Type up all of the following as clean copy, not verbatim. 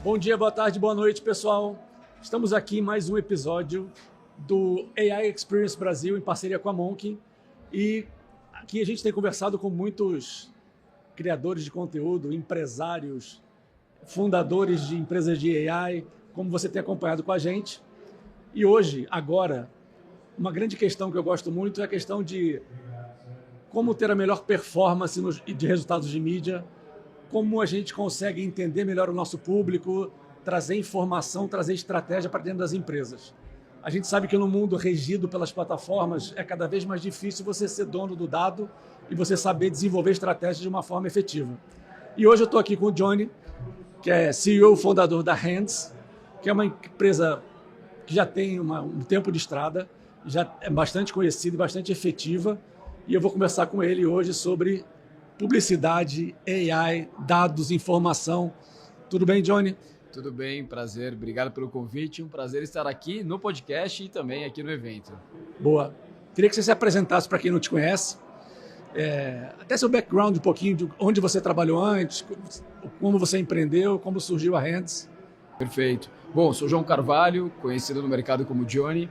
Bom dia, boa tarde, boa noite, pessoal. Estamos aqui em mais um episódio do AI Experience Brasil, em parceria com a Monk. E aqui a gente tem conversado com muitos criadores de conteúdo, empresários, fundadores de empresas de AI, como você tem acompanhado com a gente. E hoje, agora, uma grande questão que eu gosto muito é a questão de como ter a melhor performance de resultados de mídia, como a gente consegue entender melhor o nosso público, trazer informação, trazer estratégia para dentro das empresas. A gente sabe que no mundo regido pelas plataformas é cada vez mais difícil você ser dono do dado e você saber desenvolver estratégias de uma forma efetiva. E hoje eu estou aqui com o Johnny, que é CEO e fundador da Hands, que é uma empresa que já tem um tempo de estrada, já é bastante conhecida e bastante efetiva. E eu vou conversar com ele hoje sobre publicidade, AI, dados, informação. Tudo bem, Johnny? Tudo bem, prazer. Obrigado pelo convite. Um prazer estar aqui no podcast e também aqui no evento. Boa. Queria que você se apresentasse para quem não te conhece. Até seu background um pouquinho, de onde você trabalhou antes, como você empreendeu, como surgiu a Hands. Perfeito. Bom, sou João Carvalho, conhecido no mercado como Johnny.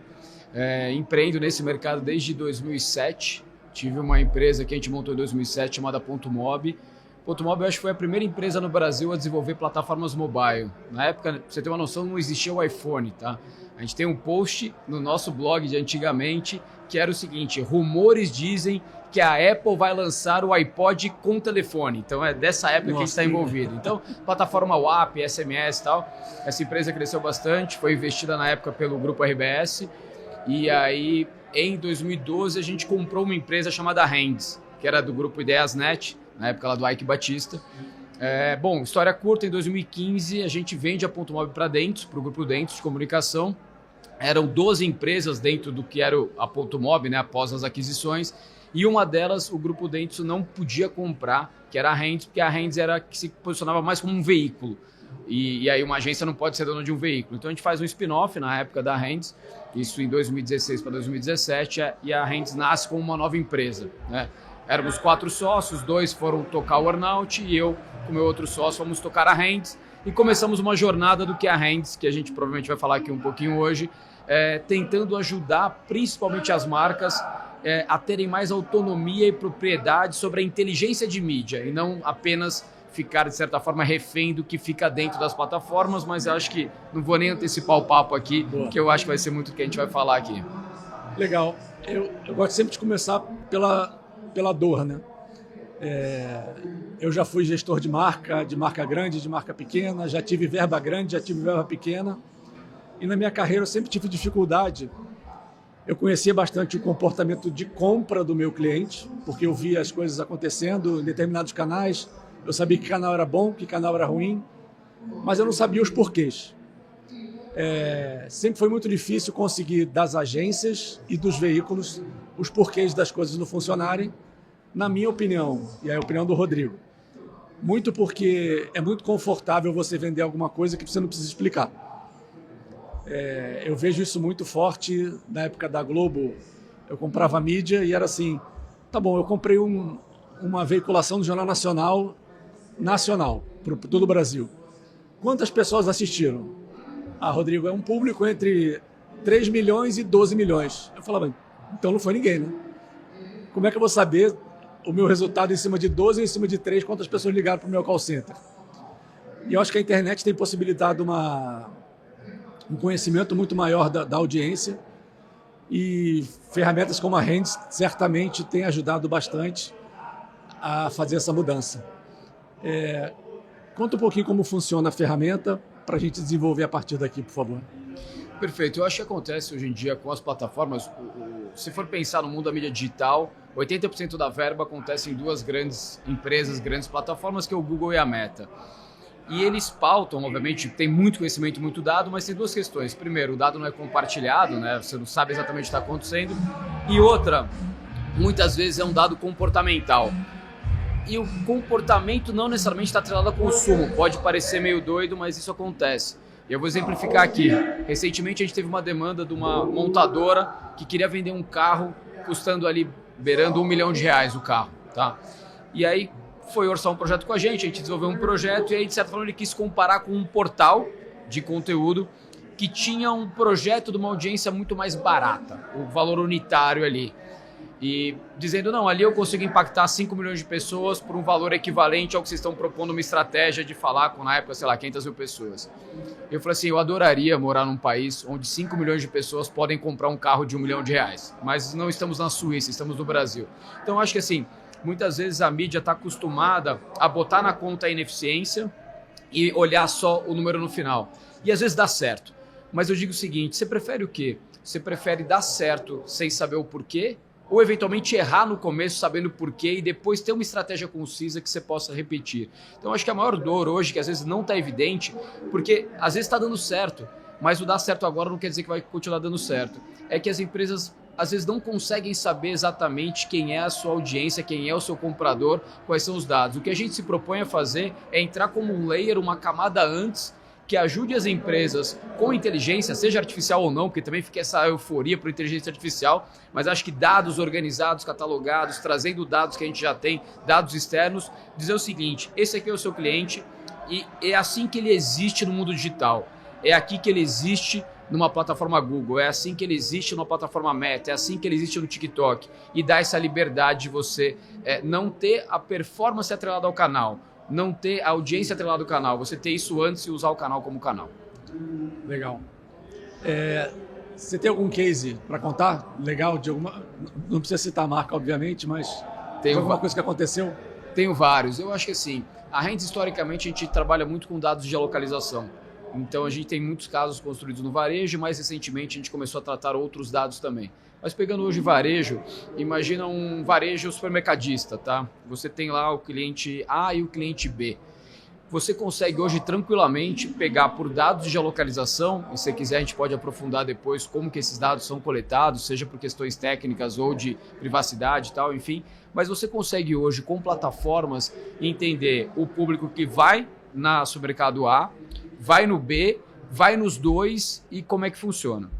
Empreendo nesse mercado desde 2007. Tive uma empresa que a gente montou em 2007 chamada Ponto Mob. Ponto Mob eu acho que foi a primeira empresa no Brasil a desenvolver plataformas mobile. Na época, pra você ter uma noção, não existia o iPhone, tá? A gente tem um post no nosso blog de antigamente que era o seguinte: rumores dizem que a Apple vai lançar o iPod com telefone. Então é dessa época que a gente está envolvido. Então, plataforma WAP, SMS e tal. Essa empresa cresceu bastante, foi investida na época pelo grupo RBS. E aí, em 2012, a gente comprou uma empresa chamada Hands, que era do grupo Ideiasnet, na época lá do Ike Batista. Bom, história curta, em 2015 a gente vende a Ponto Mob para Dentus, para o grupo Dentus de comunicação. Eram 12 empresas dentro do que era a Ponto Mob, né, após as aquisições. E uma delas, o grupo Dentus não podia comprar, que era a Hands, porque a Hands era que se posicionava mais como um veículo. E aí uma agência não pode ser dona de um veículo. Então a gente faz um spin-off na época da Hands, isso em 2016 para 2017, e a Hands nasce como uma nova empresa, né? Éramos 4 sócios, 2 foram tocar o Earnout e eu, com meu outro sócio, fomos tocar a Hands e começamos uma jornada do que é a Hands, que a gente provavelmente vai falar aqui um pouquinho hoje, tentando ajudar principalmente as marcas a terem mais autonomia e propriedade sobre a inteligência de mídia e não apenas ficar, de certa forma, refém do que fica dentro das plataformas, mas eu acho que não vou nem antecipar o papo aqui, porque eu acho que vai ser muito o que a gente vai falar aqui. Legal. Eu gosto sempre de começar pela dor, né? Eu já fui gestor de marca grande, de marca pequena, já tive verba grande, já tive verba pequena, e na minha carreira eu sempre tive dificuldade. Eu conhecia bastante o comportamento de compra do meu cliente, porque eu via as coisas acontecendo em determinados canais. Eu sabia que canal era bom, que canal era ruim, mas eu não sabia os porquês. Sempre foi muito difícil conseguir das agências e dos veículos os porquês das coisas não funcionarem, na minha opinião, e é a opinião do Rodrigo. Muito porque é muito confortável você vender alguma coisa que você não precisa explicar. Eu vejo isso muito forte na época da Globo. Eu comprava mídia e era assim, tá bom, eu comprei uma veiculação do Jornal Nacional, para todo o Brasil. Quantas pessoas assistiram? Rodrigo, é um público entre 3 milhões e 12 milhões. Eu falava, então não foi ninguém, né? Como é que eu vou saber o meu resultado em cima de 12 e em cima de 3, quantas pessoas ligaram para o meu call center? E eu acho que a internet tem possibilitado um conhecimento muito maior da audiência, e ferramentas como a Hands certamente têm ajudado bastante a fazer essa mudança. Conta um pouquinho como funciona a ferramenta para a gente desenvolver a partir daqui, por favor. Perfeito. Eu acho que acontece hoje em dia com as plataformas, se for pensar no mundo da mídia digital, 80% da verba acontece em 2 grandes empresas, grandes plataformas, que é o Google e a Meta. E eles pautam, obviamente, tem muito conhecimento, muito dado, mas tem 2 questões. Primeiro, o dado não é compartilhado, né? Você não sabe exatamente o que está acontecendo. E outra, muitas vezes é um dado comportamental. E o comportamento não necessariamente está atrelado ao consumo. Pode parecer meio doido, mas isso acontece. E eu vou exemplificar aqui. Recentemente a gente teve uma demanda de uma montadora que queria vender um carro custando ali, beirando R$1 milhão o carro, tá? E aí foi orçar um projeto com a gente desenvolveu um projeto e aí, de certa forma, ele quis comparar com um portal de conteúdo que tinha um projeto de uma audiência muito mais barata, o valor unitário ali. E dizendo, não, ali eu consigo impactar 5 milhões de pessoas por um valor equivalente ao que vocês estão propondo uma estratégia de falar com, na época, sei lá, 500 mil pessoas. Eu falei assim, eu adoraria morar num país onde 5 milhões de pessoas podem comprar um carro de R$1 milhão, mas não estamos na Suíça, estamos no Brasil. Então, eu acho que assim, muitas vezes a mídia está acostumada a botar na conta a ineficiência e olhar só o número no final. E às vezes dá certo. Mas eu digo o seguinte, você prefere o quê? Você prefere dar certo sem saber o porquê? Ou eventualmente errar no começo sabendo o porquê e depois ter uma estratégia concisa que você possa repetir? Então acho que a maior dor hoje, que às vezes não está evidente, porque às vezes está dando certo, mas o dar certo agora não quer dizer que vai continuar dando certo. É que as empresas às vezes não conseguem saber exatamente quem é a sua audiência, quem é o seu comprador, quais são os dados. O que a gente se propõe a fazer é entrar como um layer, uma camada antes, que ajude as empresas com inteligência, seja artificial ou não, porque também fica essa euforia por inteligência artificial, mas acho que dados organizados, catalogados, trazendo dados que a gente já tem, dados externos, dizer o seguinte, esse aqui é o seu cliente e é assim que ele existe no mundo digital, é aqui que ele existe numa plataforma Google, é assim que ele existe numa plataforma Meta, é assim que ele existe no TikTok, e dá essa liberdade de você não ter a performance atrelada ao canal, não ter a audiência atrelada ao canal, você ter isso antes e usar o canal como canal. Legal. Você tem algum case para contar? Legal, de alguma... Não precisa citar a marca, obviamente, mas tem alguma coisa que aconteceu? Tenho vários. Eu acho que assim, a Rends, historicamente, a gente trabalha muito com dados de geolocalização. Então a gente tem muitos casos construídos no varejo, e mais recentemente a gente começou a tratar outros dados também. Mas pegando hoje varejo, imagina um varejo supermercadista, tá? Você tem lá o cliente A e o cliente B. Você consegue hoje tranquilamente pegar por dados de geolocalização, e se quiser a gente pode aprofundar depois como que esses dados são coletados, seja por questões técnicas ou de privacidade e tal, enfim. Mas você consegue hoje com plataformas entender o público que vai na supermercado A, vai no B, vai nos dois e como é que funciona.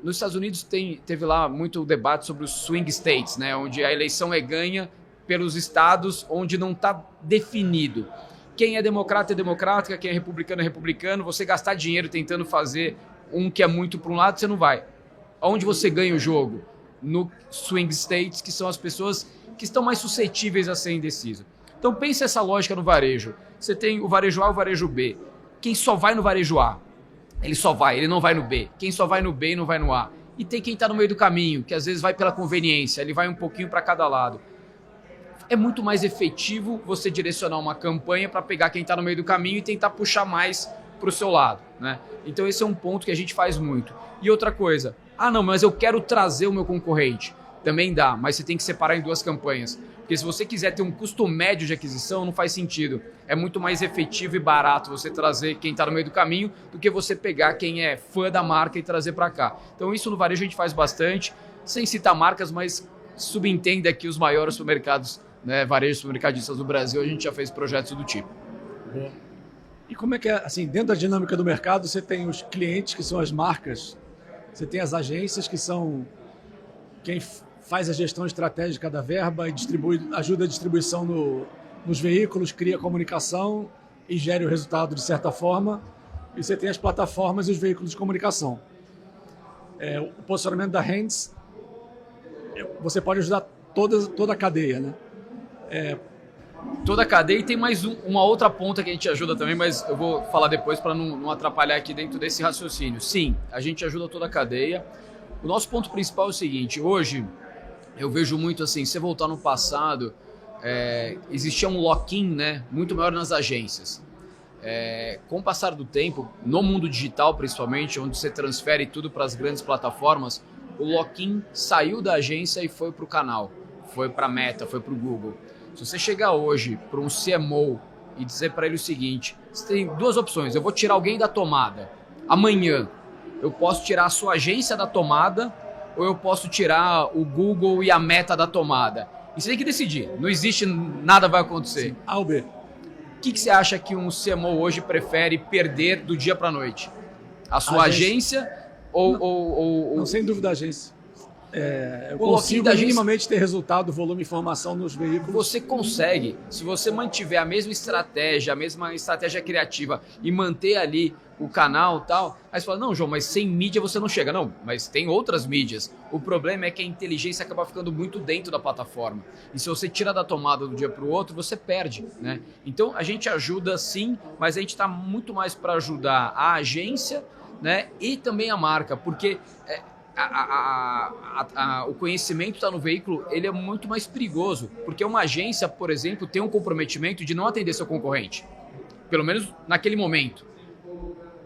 Nos Estados Unidos teve lá muito debate sobre os swing states, né, onde a eleição é ganha pelos estados onde não está definido. Quem é democrática, quem é republicano. Você gastar dinheiro tentando fazer um que é muito para um lado, você não vai. Onde você ganha o jogo? No swing states, que são as pessoas que estão mais suscetíveis a ser indecisas. Então pense essa lógica no varejo. Você tem o varejo A e o varejo B. Quem só vai no varejo A? Ele não vai no B. Quem só vai no B e não vai no A. E tem quem está no meio do caminho, que às vezes vai pela conveniência, ele vai um pouquinho para cada lado. É muito mais efetivo você direcionar uma campanha para pegar quem está no meio do caminho e tentar puxar mais para o seu lado, né? Então esse é um ponto que a gente faz muito. E outra coisa, não, mas eu quero trazer o meu concorrente. Também dá, mas você tem que separar em duas campanhas. Porque se você quiser ter um custo médio de aquisição, não faz sentido. É muito mais efetivo e barato você trazer quem está no meio do caminho do que você pegar quem é fã da marca e trazer para cá. Então isso no varejo a gente faz bastante, sem citar marcas, mas subentenda aqui os maiores supermercados, né, varejos supermercadistas do Brasil, a gente já fez projetos do tipo. Boa. E como é que é, assim, dentro da dinâmica do mercado, você tem os clientes, que são as marcas, você tem as agências, que são quem faz a gestão estratégica da verba e ajuda a distribuição nos veículos, cria comunicação e gera o resultado de certa forma. E você tem as plataformas e os veículos de comunicação. O posicionamento da Rends, você pode ajudar toda a cadeia, né? Toda a cadeia, e tem mais uma outra ponta que a gente ajuda também, mas eu vou falar depois para não atrapalhar aqui dentro desse raciocínio. Sim, a gente ajuda toda a cadeia. O nosso ponto principal é o seguinte, hoje eu vejo muito assim, se você voltar no passado, existia um lock-in, né, muito maior nas agências. Com o passar do tempo, no mundo digital principalmente, onde você transfere tudo para as grandes plataformas, o lock-in saiu da agência e foi para o canal, foi para a Meta, foi para o Google. Se você chegar hoje para um CMO e dizer para ele o seguinte, você tem duas opções, eu vou tirar alguém da tomada, amanhã eu posso tirar a sua agência da tomada ou eu posso tirar o Google e a Meta da tomada. E você tem que decidir, não existe, nada vai acontecer. Sim. A ou B. O que você acha que um CMO hoje prefere perder do dia para a noite? A sua agência ou... Não, sem dúvida a agência. eu consigo minimamente ter resultado, volume e informação nos veículos. Você consegue, se você mantiver a mesma estratégia criativa e manter ali o canal e tal, aí você fala, não, João, mas sem mídia você não chega. Não, mas tem outras mídias. O problema é que a inteligência acaba ficando muito dentro da plataforma. E se você tira da tomada do dia para o outro, você perde, né? Então a gente ajuda sim, mas a gente está muito mais para ajudar a agência, né, e também a marca, porque o conhecimento está no veículo, ele é muito mais perigoso, porque uma agência, por exemplo, tem um comprometimento de não atender seu concorrente, pelo menos naquele momento.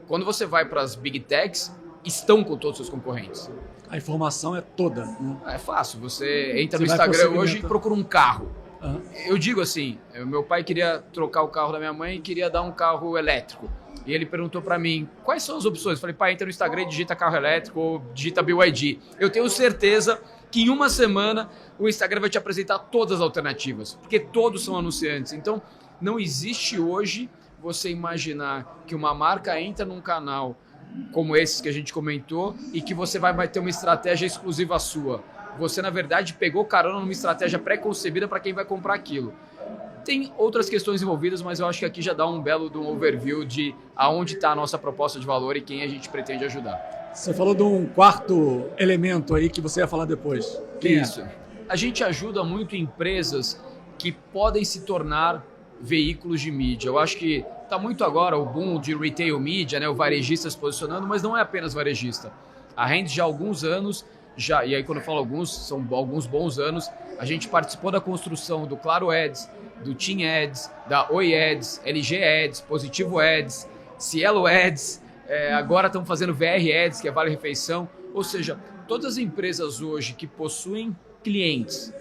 Quando você vai para as Big Techs, estão com todos os seus concorrentes. A informação é toda, né? É fácil, você entra no Instagram hoje e procura um carro. Uhum. Eu digo assim, meu pai queria trocar o carro da minha mãe e queria dar um carro elétrico. E ele perguntou para mim, quais são as opções? Eu falei, pai, entra no Instagram e digita carro elétrico ou digita BYD. Eu tenho certeza que em uma semana o Instagram vai te apresentar todas as alternativas, porque todos são anunciantes. Então, não existe hoje você imaginar que uma marca entra num canal como esses que a gente comentou e que você vai ter uma estratégia exclusiva sua. Você, na verdade, pegou carona numa estratégia pré-concebida para quem vai comprar aquilo. Tem outras questões envolvidas, mas eu acho que aqui já dá um belo overview de aonde está a nossa proposta de valor e quem a gente pretende ajudar. Você falou de um quarto elemento aí que você ia falar depois. Isso. A gente ajuda muito empresas que podem se tornar veículos de mídia. Eu acho que está muito agora o boom de retail media, né, o varejista se posicionando, mas não é apenas varejista. A Rands já há alguns anos, e aí quando eu falo alguns, são alguns bons anos, a gente participou da construção do Claro Ads, do Team Ads, da Oi Ads, LG Ads, Positivo Ads, Cielo Ads, agora estamos fazendo VR Ads, que é Vale Refeição. Ou seja, todas as empresas hoje que possuem clientes,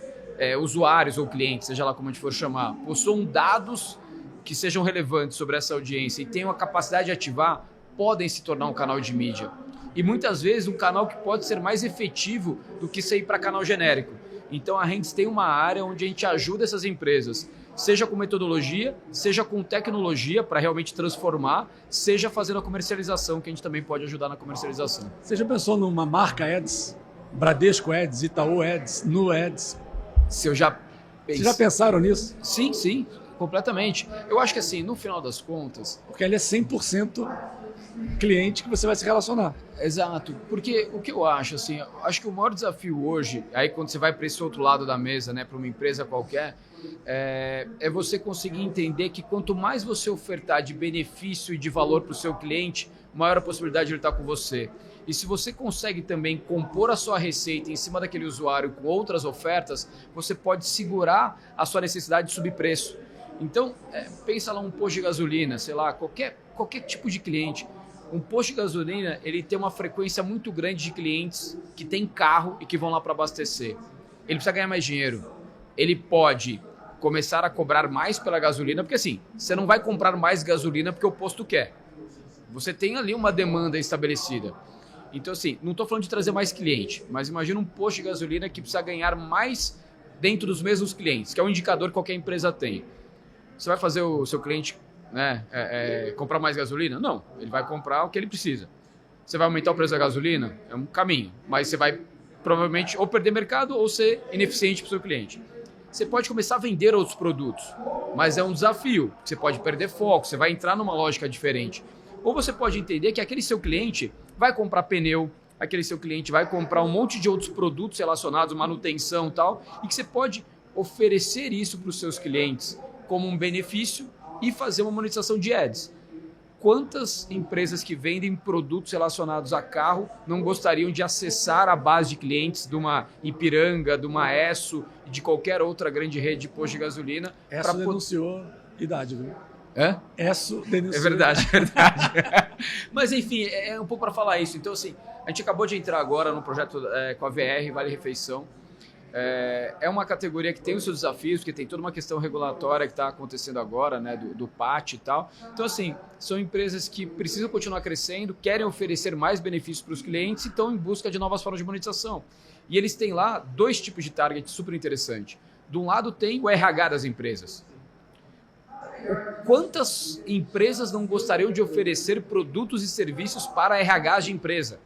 usuários ou clientes, seja lá como a gente for chamar, possuam dados que sejam relevantes sobre essa audiência e tenham a capacidade de ativar, podem se tornar um canal de mídia. E muitas vezes um canal que pode ser mais efetivo do que sair para canal genérico. Então a Rands tem uma área onde a gente ajuda essas empresas, seja com metodologia, seja com tecnologia para realmente transformar, seja fazendo a comercialização, que a gente também pode ajudar na comercialização. Você já pensou numa marca Ads? Bradesco Ads, Itaú Ads, Nu Ads? Vocês já pensaram nisso? Sim, sim, completamente. Eu acho que assim, no final das contas... Porque ele é 100% cliente que você vai se relacionar. Exato, porque o que eu acho, assim, acho que o maior desafio hoje, aí quando você vai para esse outro lado da mesa, né, para uma empresa qualquer, é você conseguir entender que quanto mais você ofertar de benefício e de valor para o seu cliente, maior a possibilidade de ele estar com você. E se você consegue também compor a sua receita em cima daquele usuário com outras ofertas, você pode segurar a sua necessidade de subir preço. Então, pensa lá um posto de gasolina, sei lá, qualquer tipo de cliente. Um posto de gasolina, ele tem uma frequência muito grande de clientes que têm carro e que vão lá para abastecer. Ele precisa ganhar mais dinheiro. Ele pode começar a cobrar mais pela gasolina, porque assim, você não vai comprar mais gasolina porque o posto quer. Você tem ali uma demanda estabelecida. Então assim, não estou falando de trazer mais cliente, mas imagina um posto de gasolina que precisa ganhar mais dentro dos mesmos clientes, que é um indicador que qualquer empresa tem. Você vai fazer o seu cliente, né, comprar mais gasolina? Não, ele vai comprar o que ele precisa. Você vai aumentar o preço da gasolina? É um caminho, mas você vai provavelmente ou perder mercado ou ser ineficiente para o seu cliente. Você pode começar a vender outros produtos, mas é um desafio. Você pode perder foco, você vai entrar numa lógica diferente. Ou você pode entender que aquele seu cliente vai comprar pneu, aquele seu cliente vai comprar um monte de outros produtos relacionados, manutenção e tal, e que você pode oferecer isso para os seus clientes como um benefício e fazer uma monetização de ads. Quantas empresas que vendem produtos relacionados a carro não gostariam de acessar a base de clientes de uma Ipiranga, de uma Esso, de qualquer outra grande rede de posto de gasolina? Esso denunciou idade, viu? Esso denunciou. É verdade, é verdade. Mas enfim, é um pouco para falar isso. Então assim, a gente acabou de entrar agora no projeto com a VR, Vale Refeição. É uma categoria que tem os seus desafios, que tem toda uma questão regulatória que está acontecendo agora, né, do PAT e tal. Então, assim, são empresas que precisam continuar crescendo, querem oferecer mais benefícios para os clientes e estão em busca de novas formas de monetização. E eles têm lá dois tipos de target super interessante. De um lado tem o RH das empresas. Quantas empresas não gostariam de oferecer produtos e serviços para RH de empresa?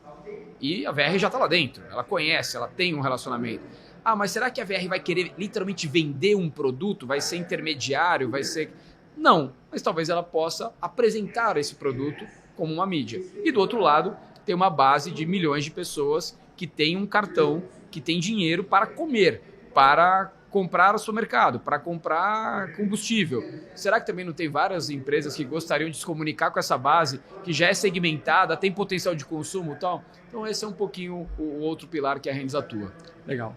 E a VR já está lá dentro, ela conhece, ela tem um relacionamento. Ah, mas será que a VR vai querer literalmente vender um produto? Vai ser intermediário? Vai ser... Não, mas talvez ela possa apresentar esse produto como uma mídia. E do outro lado, tem uma base de milhões de pessoas que tem um cartão, que tem dinheiro para comer, para comprar o seu mercado, para comprar combustível. Será que também não tem várias empresas que gostariam de se comunicar com essa base, que já é segmentada, tem potencial de consumo e tal? Então esse é um pouquinho o outro pilar que a Rands atua. Legal.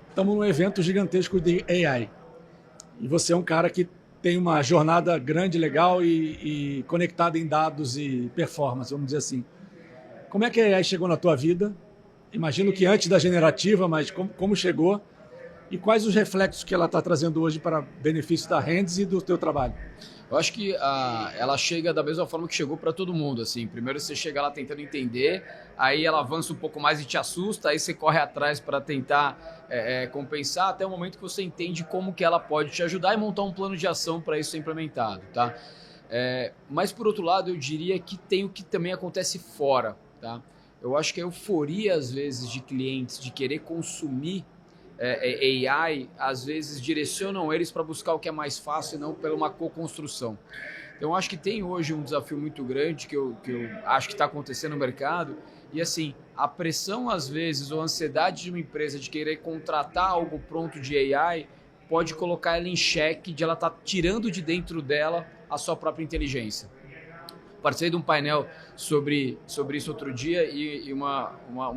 Estamos num evento gigantesco de AI. E você é um cara que tem uma jornada grande, legal e conectada em dados e performance, vamos dizer assim. Como é que a AI chegou na tua vida? Imagino que antes da generativa, mas como chegou? E quais os reflexos que ela está trazendo hoje para benefício da Rands e do teu trabalho? Eu acho que ela chega da mesma forma que chegou para todo mundo. Assim. Primeiro você chega lá tentando entender, aí ela avança um pouco mais e te assusta, aí você corre atrás para tentar compensar, até o momento que você entende como que ela pode te ajudar e montar um plano de ação para isso ser implementado. Tá? Mas por outro lado, eu diria que tem o que também acontece fora. Tá? Eu acho que a euforia, às vezes, de clientes de querer consumir AI, às vezes direcionam eles para buscar o que é mais fácil e não pela uma co-construção. Então, eu acho que tem hoje um desafio muito grande que eu acho que está acontecendo no mercado e, assim, a pressão, às vezes, ou a ansiedade de uma empresa de querer contratar algo pronto de AI pode colocar ela em xeque de ela estar tirando de dentro dela a sua própria inteligência. Participei de um painel sobre isso outro dia e uma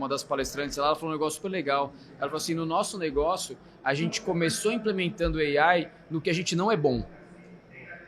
das palestrantes lá, ela falou um negócio super legal. Ela falou assim, no nosso negócio, a gente começou implementando AI no que a gente não é bom,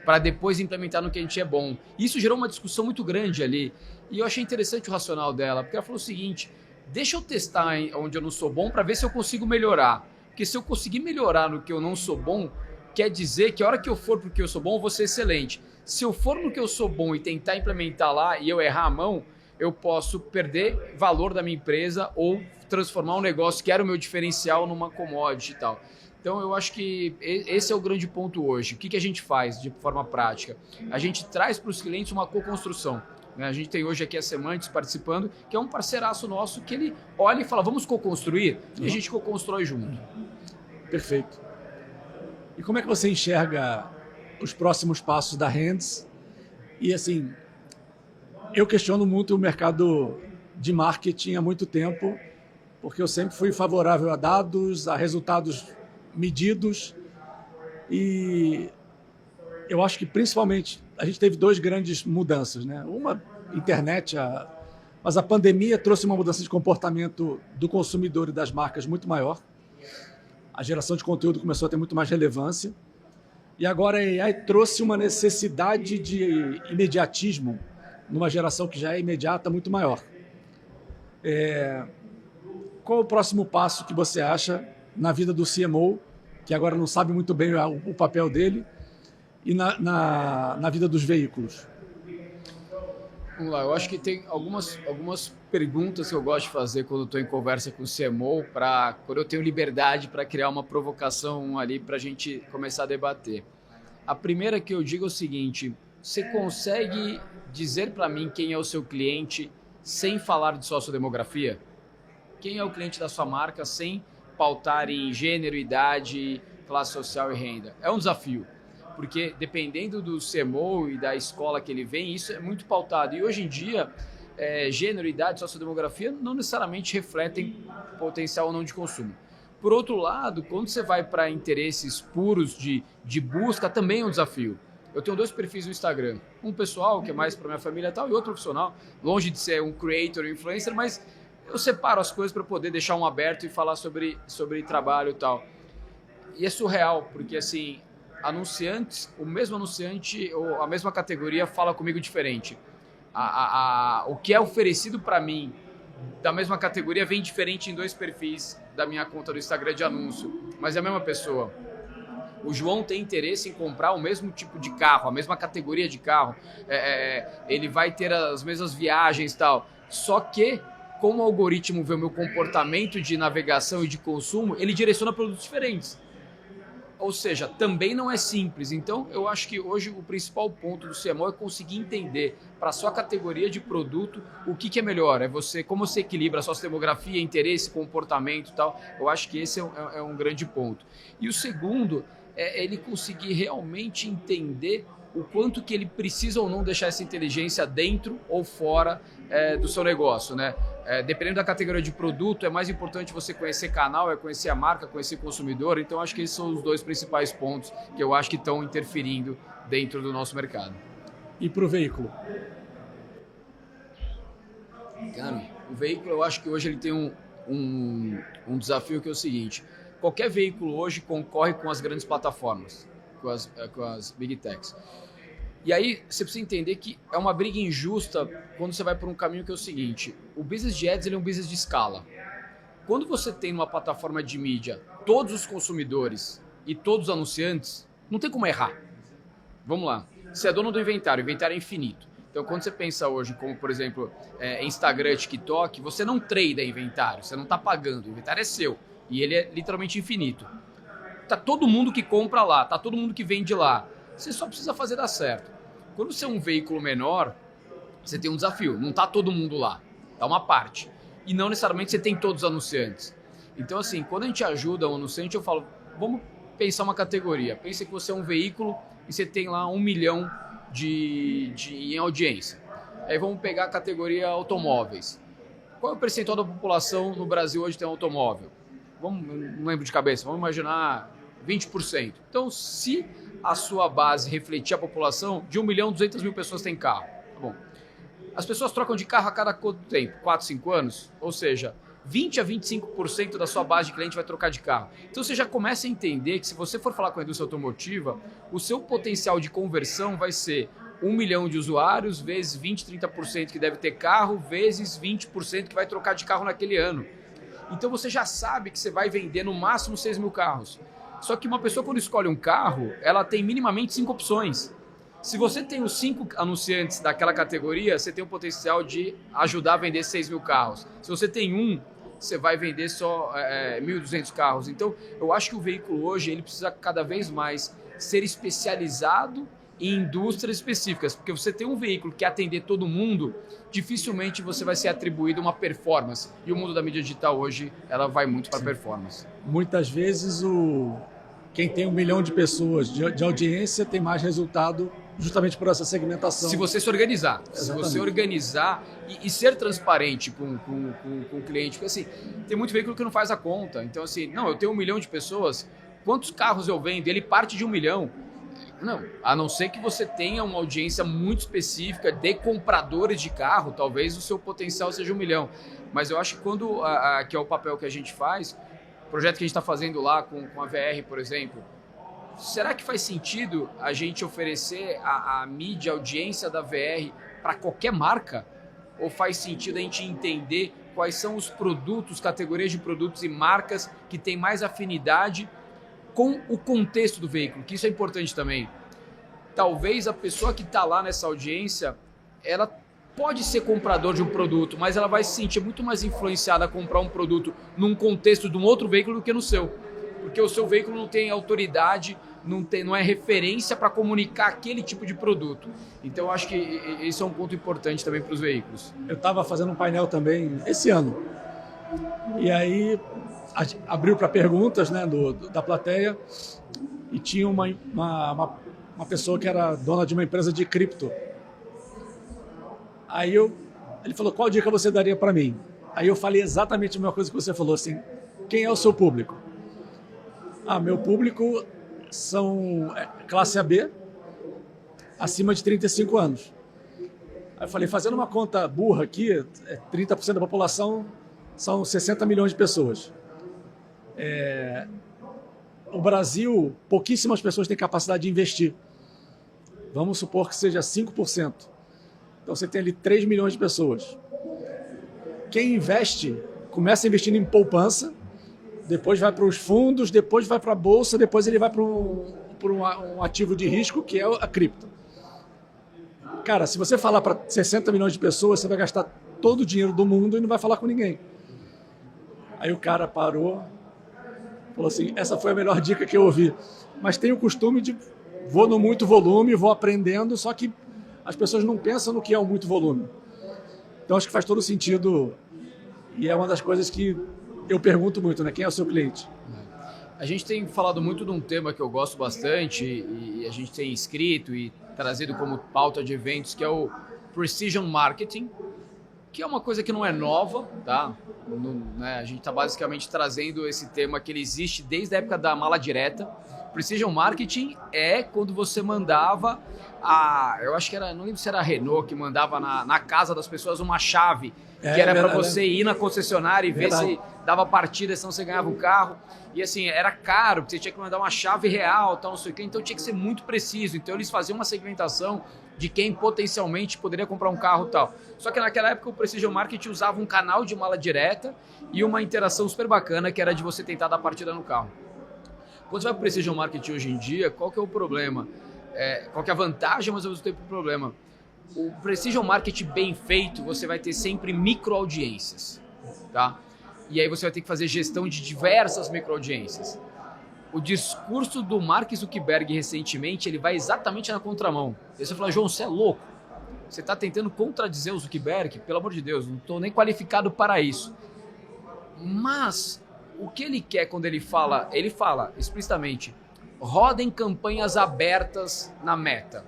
para depois implementar no que a gente é bom. Isso gerou uma discussão muito grande ali. E eu achei interessante o racional dela, porque ela falou o seguinte, deixa eu testar onde eu não sou bom para ver se eu consigo melhorar. Porque se eu conseguir melhorar no que eu não sou bom, quer dizer que a hora que eu for para o que eu sou bom, eu vou ser excelente. Se eu for no que eu sou bom e tentar implementar lá e eu errar a mão, eu posso perder valor da minha empresa ou transformar um negócio que era o meu diferencial numa commodity e tal. Então eu acho que esse é o grande ponto hoje. O que a gente faz de forma prática? A gente traz para os clientes uma co-construção. A gente tem hoje aqui a Semantics participando, que é um parceiraço nosso que ele olha e fala, vamos co-construir? E a gente co-constrói junto. Perfeito. E como é que você enxerga os próximos passos da Rands? E assim, eu questiono muito o mercado de marketing há muito tempo, porque eu sempre fui favorável a dados, a resultados medidos, e eu acho que principalmente a gente teve duas grandes mudanças, né? Uma, internet, mas a pandemia trouxe uma mudança de comportamento do consumidor e das marcas muito maior. A geração de conteúdo começou a ter muito mais relevância. E agora a AI trouxe uma necessidade de imediatismo numa geração que já é imediata muito maior. Qual o próximo passo que você acha na vida do CMO, que agora não sabe muito bem o papel dele, e na vida dos veículos? Vamos lá, eu acho que tem algumas perguntas que eu gosto de fazer quando estou em conversa com o CMO, quando eu tenho liberdade para criar uma provocação ali para a gente começar a debater. A primeira que eu digo é o seguinte, você consegue dizer para mim quem é o seu cliente sem falar de sociodemografia? Quem é o cliente da sua marca sem pautar em gênero, idade, classe social e renda? É um desafio. Porque dependendo do CMO e da escola que ele vem, isso é muito pautado. E hoje em dia, gênero, idade, sociodemografia não necessariamente refletem potencial ou não de consumo. Por outro lado, quando você vai para interesses puros de busca, também é um desafio. Eu tenho 2 perfis no Instagram. Um pessoal, que é mais para minha família e tal, e outro profissional, longe de ser um creator, influencer, mas eu separo as coisas para poder deixar um aberto e falar sobre trabalho e tal. E é surreal, porque assim, anunciantes, o mesmo anunciante ou a mesma categoria fala comigo diferente. O que é oferecido para mim da mesma categoria vem diferente em 2 perfis da minha conta do Instagram de anúncio, mas é a mesma pessoa. O João tem interesse em comprar o mesmo tipo de carro, a mesma categoria de carro, ele vai ter as mesmas viagens e tal, só que como o algoritmo vê o meu comportamento de navegação e de consumo, ele direciona produtos diferentes. Ou seja, também não é simples. Então, eu acho que hoje o principal ponto do CMO é conseguir entender para a sua categoria de produto o que é melhor. É você, como você equilibra a sua demografia, interesse, comportamento e tal. Eu acho que esse é um grande ponto. E o segundo é ele conseguir realmente entender o quanto que ele precisa ou não deixar essa inteligência dentro ou fora do seu negócio, né? Dependendo da categoria de produto, é mais importante você conhecer canal, conhecer a marca, conhecer o consumidor. Então, acho que esses são os dois principais pontos que eu acho que estão interferindo dentro do nosso mercado. E para o veículo? Cara, o veículo, eu acho que hoje ele tem um desafio que é o seguinte: qualquer veículo hoje concorre com as grandes plataformas, com as Big Techs. E aí você precisa entender que é uma briga injusta quando você vai por um caminho que é o seguinte: o business de ads ele é um business de escala. Quando você tem numa plataforma de mídia todos os consumidores e todos os anunciantes, não tem como errar. Vamos lá, você é dono do inventário, o inventário é infinito. Então quando você pensa hoje como, por exemplo, Instagram, TikTok, você não trada inventário, você não está pagando, o inventário é seu e ele é literalmente infinito. Tá todo mundo que compra lá, tá todo mundo que vende lá. Você só precisa fazer dar certo. Quando você é um veículo menor, você tem um desafio. Não está todo mundo lá. Está uma parte. E não necessariamente você tem todos os anunciantes. Então, assim, quando a gente ajuda um anunciante, eu falo, vamos pensar uma categoria. Pense que você é um veículo e você tem lá 1 milhão em audiência. Aí vamos pegar a categoria automóveis. Qual é o percentual da população no Brasil hoje que tem automóvel? Não lembro de cabeça, vamos imaginar 20%. Então, se a sua base refletir a população, de 1.200.000 pessoas têm carro. Tá bom. As pessoas trocam de carro a cada quanto tempo? 4, 5 anos? Ou seja, 20 a 25% da sua base de cliente vai trocar de carro. Então você já começa a entender que se você for falar com a indústria automotiva, o seu potencial de conversão vai ser 1 milhão de usuários, vezes 20, 30% que deve ter carro, vezes 20% que vai trocar de carro naquele ano. Então você já sabe que você vai vender no máximo 6 mil carros. Só que uma pessoa, quando escolhe um carro, ela tem minimamente 5 opções. Se você tem os 5 anunciantes daquela categoria, você tem o potencial de ajudar a vender 6 mil carros. Se você tem um, você vai vender só 1.200 carros. Então, eu acho que o veículo hoje ele precisa cada vez mais ser especializado em indústrias específicas. Porque você tem um veículo que quer atender todo mundo, dificilmente você vai ser atribuído uma performance. E o mundo da mídia digital hoje, ela vai muito para performance. Muitas vezes quem tem 1 milhão de pessoas de audiência tem mais resultado justamente por essa segmentação. Se você se organizar. Exatamente. Se você organizar e ser transparente com o cliente. Porque assim, tem muito veículo que não faz a conta. Então assim, não, eu tenho 1 milhão de pessoas, quantos carros eu vendo? Ele parte de 1 milhão. Não, a não ser que você tenha uma audiência muito específica de compradores de carro, talvez o seu potencial seja 1 milhão. Mas eu acho que que é o papel que a gente faz, o projeto que a gente está fazendo lá com a VR, por exemplo, será que faz sentido a gente oferecer a mídia, a audiência da VR para qualquer marca? Ou faz sentido a gente entender quais são os produtos, categorias de produtos e marcas que têm mais afinidade com o contexto do veículo, que isso é importante também. Talvez a pessoa que está lá nessa audiência, ela pode ser comprador de um produto, mas ela vai se sentir muito mais influenciada a comprar um produto num contexto de um outro veículo do que no seu. Porque o seu veículo não tem autoridade, não é referência para comunicar aquele tipo de produto. Então eu acho que esse é um ponto importante também para os veículos. Eu estava fazendo um painel também esse ano. E aí abriu para perguntas, né, da plateia, e tinha uma pessoa que era dona de uma empresa de cripto. Aí ele falou, qual dica você daria para mim? Aí eu falei exatamente a mesma coisa que você falou, assim, quem é o seu público? Meu público são classe AB, acima de 35 anos. Aí eu falei, fazendo uma conta burra aqui, 30% da população são 60 milhões de pessoas. O Brasil, pouquíssimas pessoas têm capacidade de investir. Vamos supor que seja 5%. Então você tem ali 3 milhões de pessoas. Quem investe, começa investindo em poupança, depois vai para os fundos, depois vai para a bolsa, depois ele vai para um ativo de risco, que é a cripto. Cara, se você falar para 60 milhões de pessoas, você vai gastar todo o dinheiro do mundo e não vai falar com ninguém. Aí o cara parou, Falou assim, essa foi a melhor dica que eu ouvi. Mas tenho o costume de vou no muito volume, vou aprendendo, só que as pessoas não pensam no que é o muito volume. Então acho que faz todo sentido e é uma das coisas que eu pergunto muito, né? Quem é o seu cliente? A gente tem falado muito de um tema que eu gosto bastante e a gente tem escrito e trazido como pauta de eventos, que é o Precision Marketing, que é uma coisa que não é nova, tá? A gente está basicamente trazendo esse tema que ele existe desde a época da mala direta. Precision Marketing é quando você mandava eu acho que era, não lembro se era a Renault que mandava na casa das pessoas uma chave, que era para você ir na concessionária e ver se dava partida, senão você ganhava o carro. E assim, era caro, porque você tinha que mandar uma chave real, tal, não sei o quê, então tinha que ser muito preciso. Então eles faziam uma segmentação de quem potencialmente poderia comprar um carro e tal. Só que naquela época o Precision Marketing usava um canal de mala direta e uma interação super bacana, que era de você tentar dar partida no carro. Quando você vai para o Precision Marketing hoje em dia, qual que é o problema? Qual que é a vantagem, mas ao mesmo tempo o problema? O Precision Marketing bem feito, você vai ter sempre micro-audiências, tá? E aí você vai ter que fazer gestão de diversas micro-audiências. O discurso do Mark Zuckerberg recentemente, ele vai exatamente na contramão. Aí você fala, João, você é louco. Você está tentando contradizer o Zuckerberg? Pelo amor de Deus, não estou nem qualificado para isso. Mas o que ele quer quando ele fala explicitamente, rodem campanhas abertas na Meta.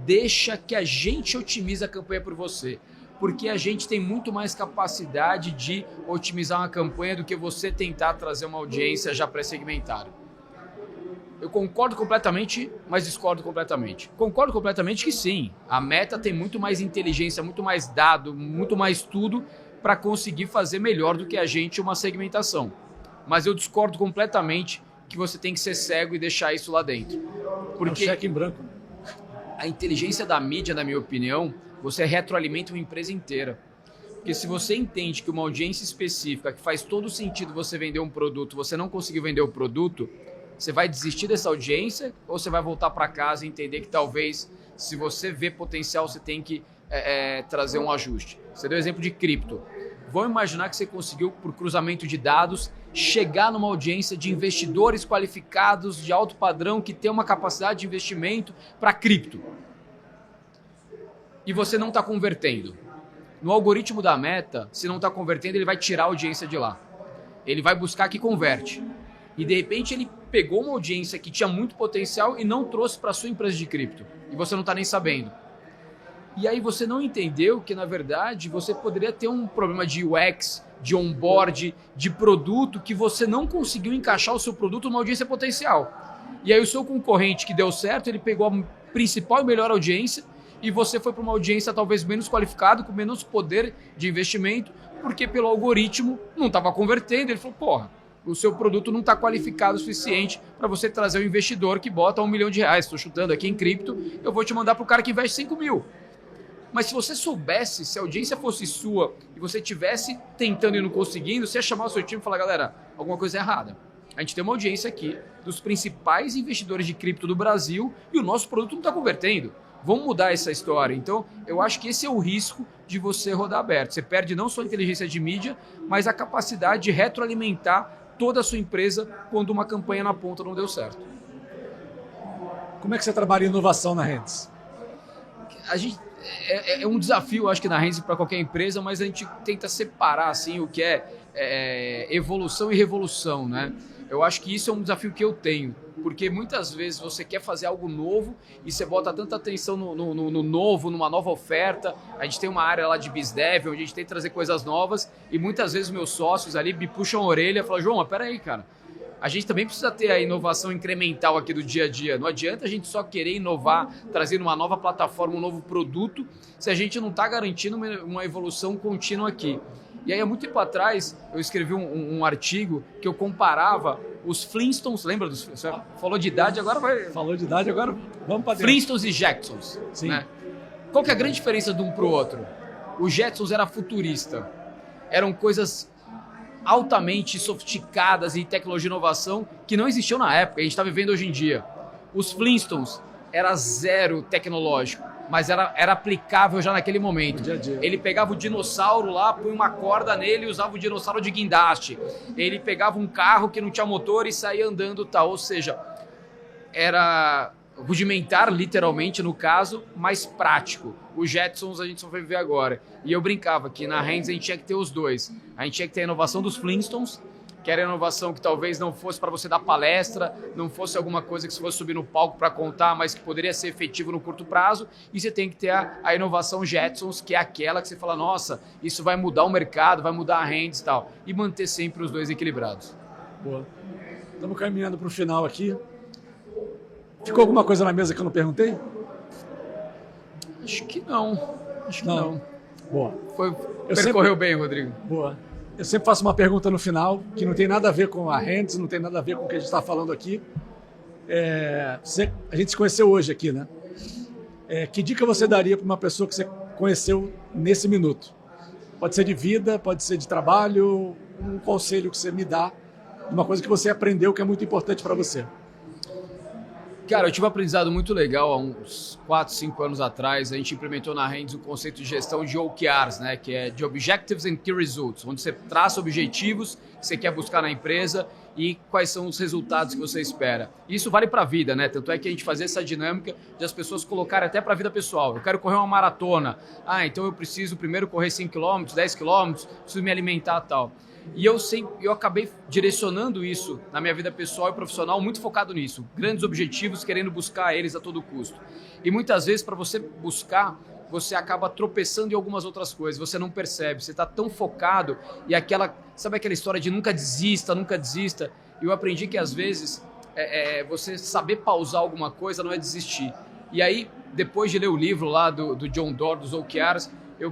Deixa que a gente otimize a campanha por você. Porque a gente tem muito mais capacidade de otimizar uma campanha do que você tentar trazer uma audiência já pré-segmentada. Eu concordo completamente, mas discordo completamente. Concordo completamente que sim, a Meta tem muito mais inteligência, muito mais dado, muito mais tudo para conseguir fazer melhor do que a gente uma segmentação. Mas eu discordo completamente que você tem que ser cego e deixar isso lá dentro. Porque é um cheque em branco. A inteligência da mídia, na minha opinião, você retroalimenta uma empresa inteira. Porque se você entende que uma audiência específica, que faz todo sentido você vender um produto, você não conseguiu vender o produto, você vai desistir dessa audiência ou você vai voltar para casa e entender que talvez, se você vê potencial, você tem que trazer um ajuste. Você deu o exemplo de cripto. Vamos imaginar que você conseguiu, por cruzamento de dados, chegar numa audiência de investidores qualificados de alto padrão que tem uma capacidade de investimento para cripto. E você não está convertendo. No algoritmo da Meta, se não está convertendo, ele vai tirar a audiência de lá. Ele vai buscar que converte. E de repente ele pegou uma audiência que tinha muito potencial e não trouxe para a sua empresa de cripto. E você não está nem sabendo. E aí você não entendeu que, na verdade, você poderia ter um problema de UX, de onboard, de produto, que você não conseguiu encaixar o seu produto numa audiência potencial. E aí o seu concorrente que deu certo, ele pegou a principal e melhor audiência e você foi para uma audiência talvez menos qualificada, com menos poder de investimento, porque pelo algoritmo não estava convertendo. Ele falou, porra, o seu produto não está qualificado o suficiente para você trazer um investidor que bota R$1 milhão. Estou chutando aqui em cripto, eu vou te mandar para o cara que investe 5 mil. Mas se você soubesse, se a audiência fosse sua e você estivesse tentando e não conseguindo, você ia chamar o seu time e falar, galera, alguma coisa é errada. A gente tem uma audiência aqui dos principais investidores de cripto do Brasil e o nosso produto não está convertendo. Vamos mudar essa história. Então, eu acho que esse é o risco de você rodar aberto. Você perde não só a inteligência de mídia, mas a capacidade de retroalimentar toda a sua empresa quando uma campanha na ponta não deu certo. Como é que você trabalha inovação na Rendes? A gente... É um desafio, acho que na Renzi para qualquer empresa, mas a gente tenta separar assim, o que é evolução e revolução, né? Eu acho que isso é um desafio que eu tenho, porque muitas vezes você quer fazer algo novo e você bota tanta atenção no novo, numa nova oferta. A gente tem uma área lá de BizDev, onde a gente tem que trazer coisas novas e muitas vezes meus sócios ali me puxam a orelha e falam, João, mas peraí, cara. A gente também precisa ter a inovação incremental aqui do dia a dia. Não adianta a gente só querer inovar, trazer uma nova plataforma, um novo produto, se a gente não está garantindo uma evolução contínua aqui. E aí, há muito tempo atrás, eu escrevi um artigo que eu comparava os Flintstones, lembra dos... Você falou de idade, agora vai... Falou de idade, agora vamos para dentro. Flintstones e Jetsons. Sim. Né? Qual que é a grande diferença de um para o outro? O Jetsons era futurista. Eram coisas altamente sofisticadas e tecnologia e inovação que não existiam na época, a gente está vivendo hoje em dia. Os Flintstones era zero tecnológico, mas era aplicável já naquele momento. Dia a dia. Ele pegava o dinossauro lá, punha uma corda nele e usava o dinossauro de guindaste. Ele pegava um carro que não tinha motor e saía andando tal. Ou seja, era rudimentar, literalmente, no caso, mas prático. Os Jetsons a gente só vai ver agora. E eu brincava que na Hands a gente tinha que ter os dois. A gente tinha que ter a inovação dos Flintstones, que era a inovação que talvez não fosse para você dar palestra, não fosse alguma coisa que você fosse subir no palco para contar, mas que poderia ser efetivo no curto prazo. E você tem que ter a inovação Jetsons, que é aquela que você fala, nossa, isso vai mudar o mercado, vai mudar a Hands e tal. E manter sempre os dois equilibrados. Boa. Estamos caminhando para o final aqui. Ficou alguma coisa na mesa que eu não perguntei? Acho que não. Acho que não. Boa. Percorreu bem, Rodrigo. Boa. Eu sempre faço uma pergunta no final que não tem nada a ver com a Hands, não tem nada a ver com o que a gente está falando aqui. A gente se conheceu hoje aqui, né? Que dica você daria para uma pessoa que você conheceu nesse minuto? Pode ser de vida, pode ser de trabalho, um conselho que você me dá, uma coisa que você aprendeu que é muito importante para você. Cara, eu tive um aprendizado muito legal há uns 4, 5 anos atrás. A gente implementou na Hands o conceito de gestão de OKRs, né? Que é de Objectives and Key Results, onde você traça objetivos que você quer buscar na empresa e quais são os resultados que você espera. Isso vale para a vida, né? Tanto é que a gente fazia essa dinâmica de as pessoas colocarem até para a vida pessoal. Eu quero correr uma maratona. Então eu preciso primeiro correr 5 km, 10 km, preciso me alimentar e tal. E eu acabei direcionando isso na minha vida pessoal e profissional, muito focado nisso. Grandes objetivos, querendo buscar eles a todo custo. E muitas vezes, para você buscar, você acaba tropeçando em algumas outras coisas, você não percebe, você está tão focado e sabe aquela história de nunca desista, nunca desista? Eu aprendi que às vezes você saber pausar alguma coisa não é desistir. E aí, depois de ler o livro lá do John Doerr, dos OKRs, eu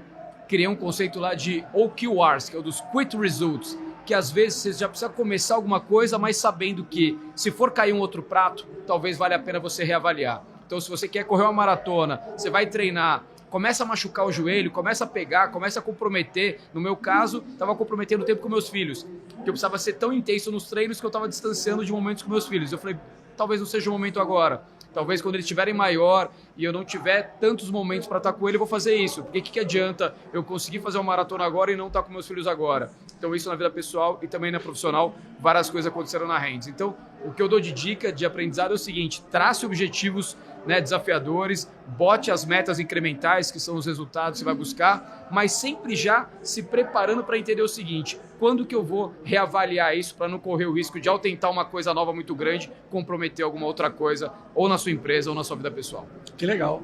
criei um conceito lá de OQRs, que é o dos Quick Results, que às vezes você já precisa começar alguma coisa, mas sabendo que se for cair um outro prato, talvez valha a pena você reavaliar. Então, se você quer correr uma maratona, você vai treinar, começa a machucar o joelho, começa a pegar, começa a comprometer. No meu caso, estava comprometendo o tempo com meus filhos, que eu precisava ser tão intenso nos treinos que eu estava distanciando de momentos com meus filhos. Eu falei, talvez não seja o momento agora. Talvez quando eles estiverem maior e eu não tiver tantos momentos para estar com ele, eu vou fazer isso. Porque que adianta eu conseguir fazer uma maratona agora e não estar com meus filhos agora? Então isso na vida pessoal e também na profissional, várias coisas aconteceram na Hands. Então o que eu dou de dica de aprendizado é o seguinte, trace objetivos, né, desafiadores, bote as metas incrementais, que são os resultados que você vai buscar, mas sempre já se preparando para entender o seguinte, quando que eu vou reavaliar isso para não correr o risco de, ao tentar uma coisa nova muito grande, comprometer alguma outra coisa, ou na sua empresa, ou na sua vida pessoal. Que legal.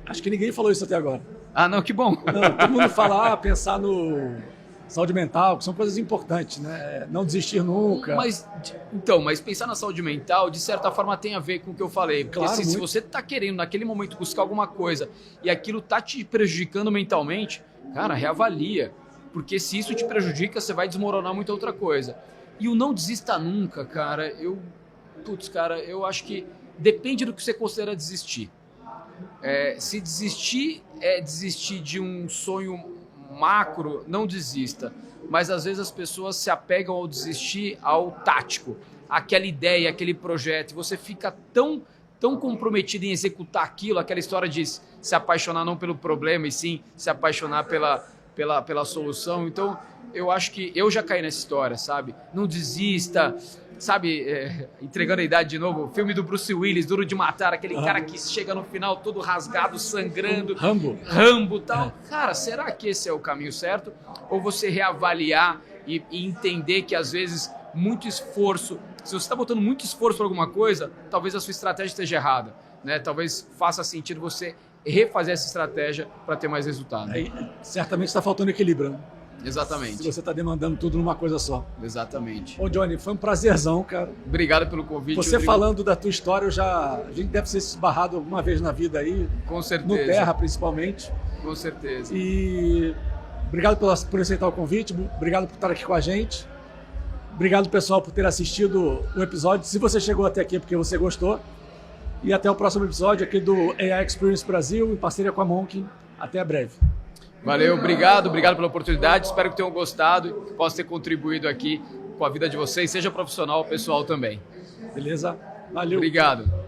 Acho que ninguém falou isso até agora. Ah, não, que bom. Não, todo mundo fala, pensar no saúde mental, que são coisas importantes, né? Não desistir nunca. Mas pensar na saúde mental, de certa forma, tem a ver com o que eu falei. Porque claro, se você está querendo, naquele momento, buscar alguma coisa e aquilo está te prejudicando mentalmente, cara, reavalia. Porque se isso te prejudica, você vai desmoronar muita outra coisa. E o não desista nunca, cara, eu acho que depende do que você considera desistir. Se desistir é desistir de um sonho macro, não desista. Mas às vezes as pessoas se apegam ao desistir ao tático, aquela ideia, aquele projeto, e você fica tão comprometido em executar aquilo, aquela história de se apaixonar não pelo problema, e sim se apaixonar pela solução. Então, eu acho que eu já caí nessa história, sabe? Não desista, sabe? Entregando a idade de novo, o filme do Bruce Willis, Duro de Matar, aquele cara que chega no final todo rasgado, sangrando. Rambo e tal. Cara, será que esse é o caminho certo? Ou você reavaliar e entender que às vezes muito esforço, se você está botando muito esforço para alguma coisa, talvez a sua estratégia esteja errada, né? Talvez faça sentido você refazer essa estratégia para ter mais resultado. Certamente está faltando equilíbrio, né? Exatamente. Se você está demandando tudo numa coisa só. Exatamente. Ô, Johnny, foi um prazerzão, cara. Obrigado pelo convite. Você Rodrigo. Falando da tua história, a gente deve ser esbarrado alguma vez na vida aí. Com certeza. No Terra, principalmente. Com certeza. E obrigado por aceitar o convite, obrigado por estar aqui com a gente. Obrigado, pessoal, por ter assistido o episódio. Se você chegou até aqui é porque você gostou. E até o próximo episódio aqui do AI Experience Brasil, em parceria com a Monk. Até breve. Valeu, obrigado pela oportunidade. Espero que tenham gostado e que possa ter contribuído aqui com a vida de vocês, seja profissional ou pessoal também. Beleza? Valeu. Obrigado.